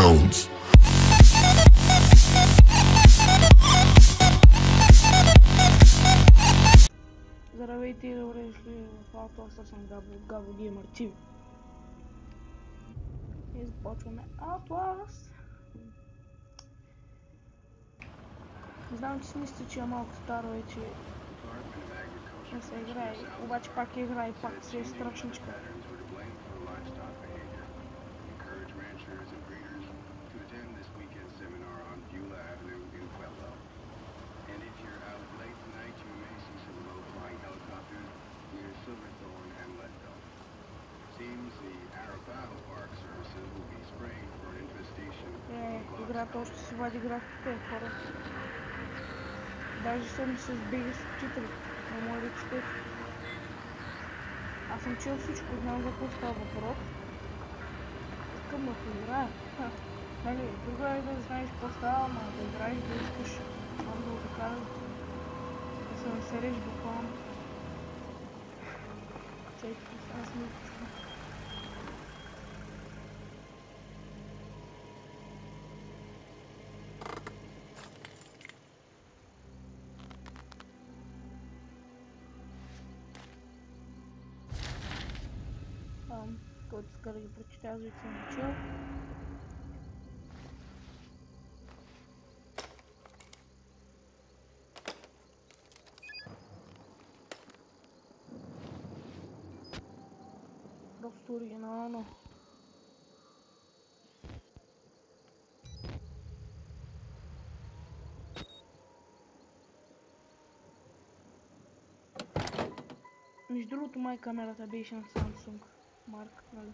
Jones. Здравейте и добре дошли в Outlast, аз съм Габо Геймър TV. И започваме Outlast. Знам, че си мислите, че е малко старо вече не се играе, обаче пак играе и пак се е страшничка. Играта още си вади графиките, хора. Даже съм с беги субтитри на моя речите. Аз съм чел всичко, знам за какво става въпрос. Искам да поиграя. Нали, друго е да знаеш какво става, ама да играеш, да искаш сам да го докараш. Да се насереш буквално. Чайки, аз не почвам. Който иска да ги прочете, аз вече съм чел. Просто оригинално. Между другото, май камерата беше на Samsung марка, нали?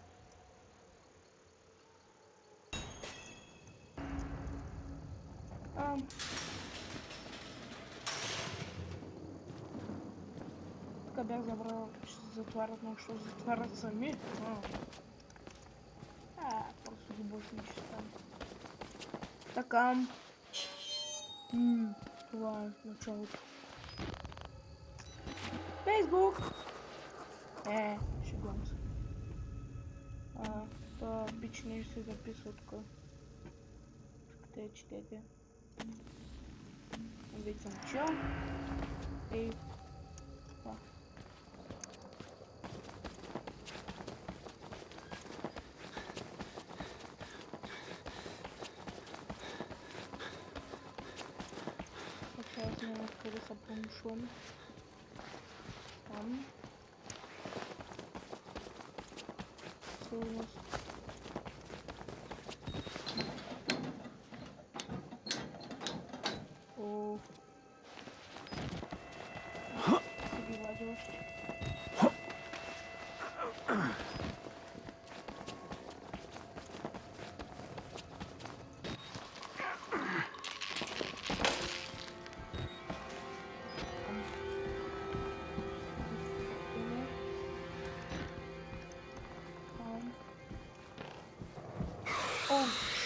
Тук бях забрал, че се затварят, но що се затварят сами. Просто любовни ще стане. Така. Това е началото. Фейсбук! Шегувам се. Това бич не ще се записва тук. Те четете. Вече съм чел. Това. Така, аз няма къде се помушвам. Там. Сигурност.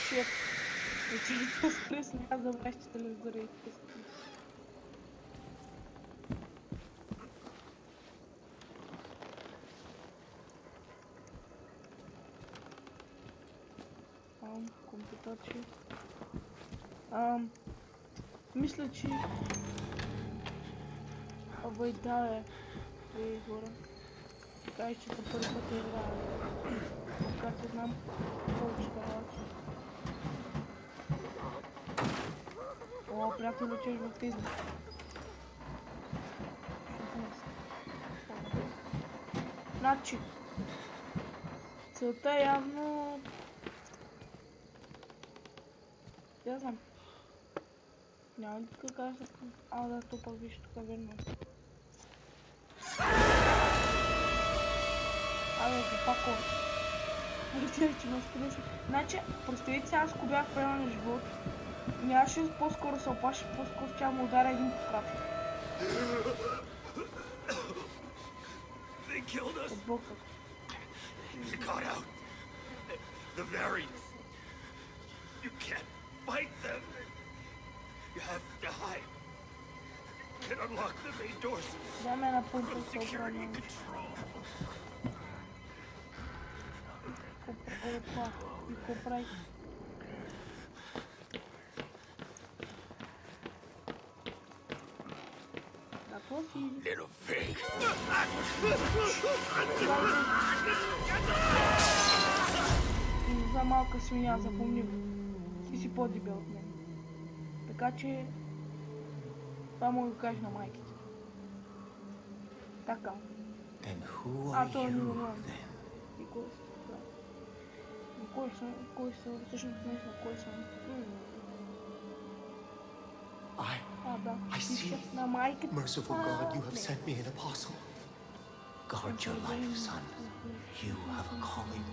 Shit. Вече стрес, няма да враща телевизора и стрес. Компютърче. Мисля, че... Абай, да хора. Така че по първи път играя. Как се знам повече да работи. Приятел учиш във Фейсбук. Значи, целта е явно... Я знам. Няма ли тук как се... Да, то пък виж тук верно. Запаквам. Че ме стресна. Значи, представете сега, ако бях в реалния живот, нямаше по-скоро се опаши, по-скоро ще му ударя един пократ. От боксът. Дай ме на пункта се обрани. Опа, и какво прави? си? Little pig. За малка свиня, запомни го. Ти си по-дебел от мен. Така че... Това мога да кажа на майките. Така. То не знам. И кой си? Да. И кой съм? Всъщност не знам кой съм. Да. I see. На майките. Merciful God, you have sent me an apostle. Guard your life, son. You have a calling.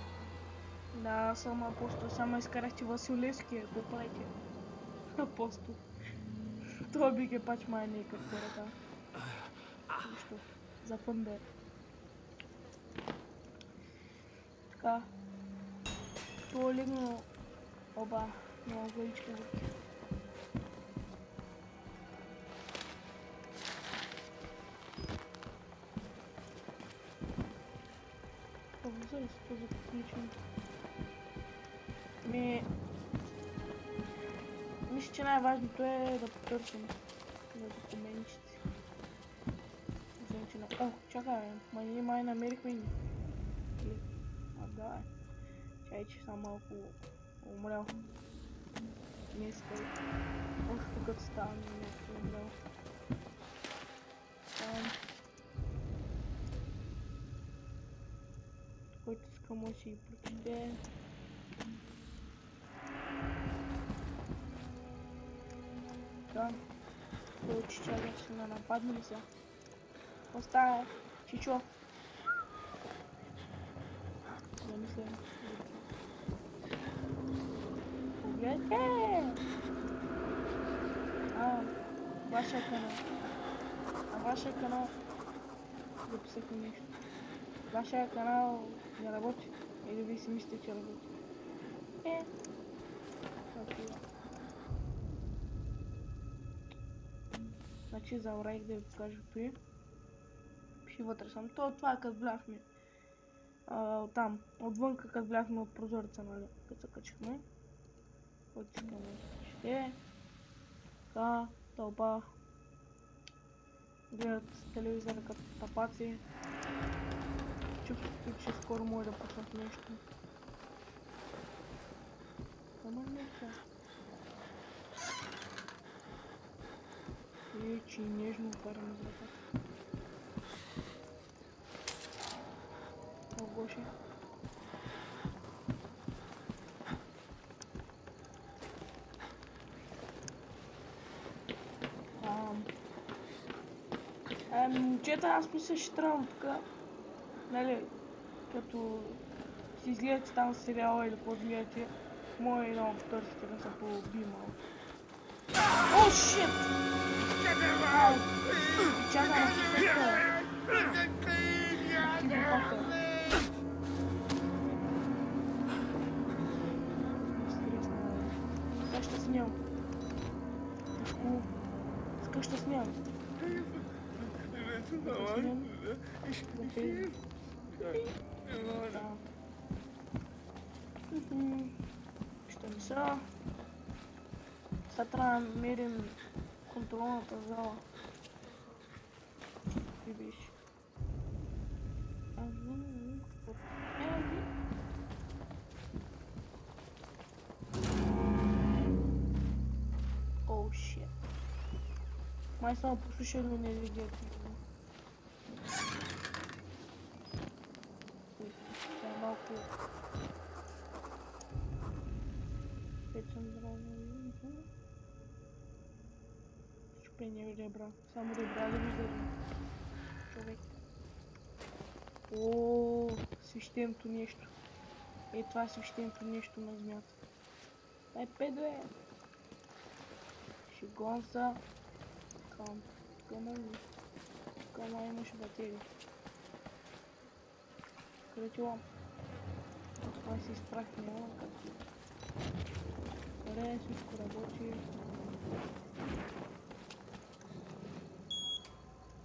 Да, съм апостол. Само изкарахте Василевския. Го правите. Апостол. Това би ге пач май некър хората. Нищо. За пъндър. Така. Това е легнало. Оба. Много главичка вътре. Това е този приключен. Мисля, че най-важното е да потърсим на документите. О, чакай, май намерихме ни. Да, чай, че съм малко умрял. Днеска. Още като става нещо умрял. Който иска може си и прочете. Да. Той чичага ще ме нападне ли сега? Остава, Чичо. Да мисля. Погледайте! Вашия канал. Вашия канал записах нещо. Вашия канал не работи. Или ви си мислите, че работи? Значи забравих да ви покажа при. Пиши вътре съм. Това е като бляхме. Там, отвънка като бляхме от прозореца, нали? Като се качихме. Който искаме да чете. Така, тълпа. Гледат телевизора като тапаци. Чувството, че скоро може да пуснат нещо. Ама не това. Че нежно отварям вратата. О, Гоше. Момчета, аз мисля, ще трябвам тук, нали, като си изгледате там сериала или какво гледате, може и да потърсите да се поуби малко. О, шит! Чакай, Скаш ще смел. Скаш ще смел. Ще не са. Сега трябва да мерим контролната зала. И виж. О, шит. Май само послушали не видят. Малко. Щупени ребра. Само ребра да виждам. Човек. О, свещеното нещо. Това е свещеното нещо на змията. Дай педве. Шигон са. Кама имаш батерии. Къде ти лампа? Това си изпрахме, както. Добре, всичко работи.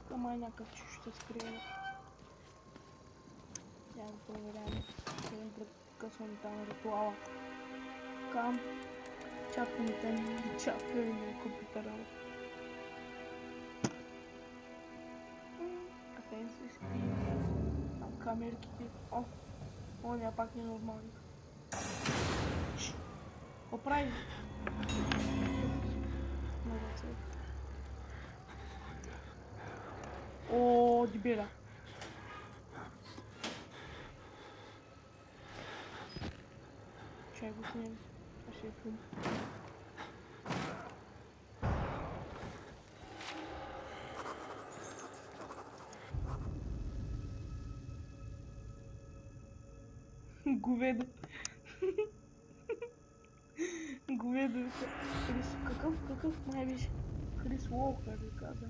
Кама е някакъв чуш ще скрие. Я го проверяваме. Един прекъсване там ритуала. Кам. Чапкаме на компютъра. камерките. О, оня пак не е нормално. Какво прави? На ръце. О, дебеля. Чай го снимем. Това ще е филм. Говедо. Говедо. Крис, какъв май беше? Крис Уолкър ли каза?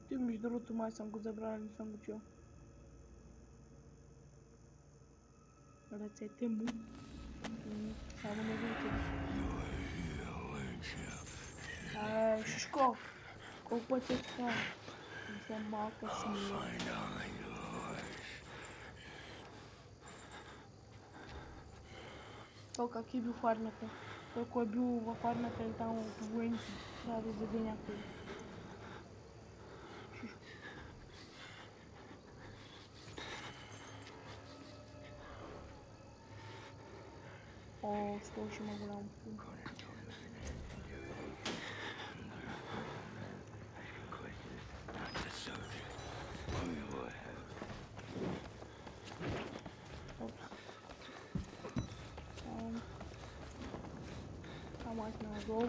Ти между другото май съм го забравил, не съм го чул. Ръцете му. Само неговите. Ай, Шишко! Колко пъти е така? Не съм малка смия. Той как е бил в армията? Той кой е бил в армията или там от военните? Трябва да изяде някой. Шишко. О, що ще има голямо филм. Само аз надолу.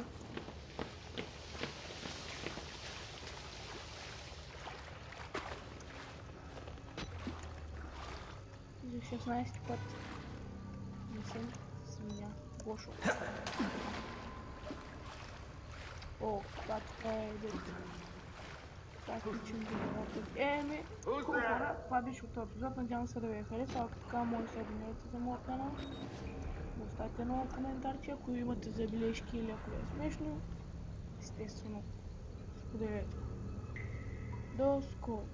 За 16 път. Не съм свиня. Гошо. О, това е дете. Това е личен генератор. Хора, това беше от този епизод. Надявам се да ви е харесал. Ако така, може да се абонирате за моят канал. Оставете едно коментарче, ако имате забележки или ако е смешно. Естествено, споделете. До скоро!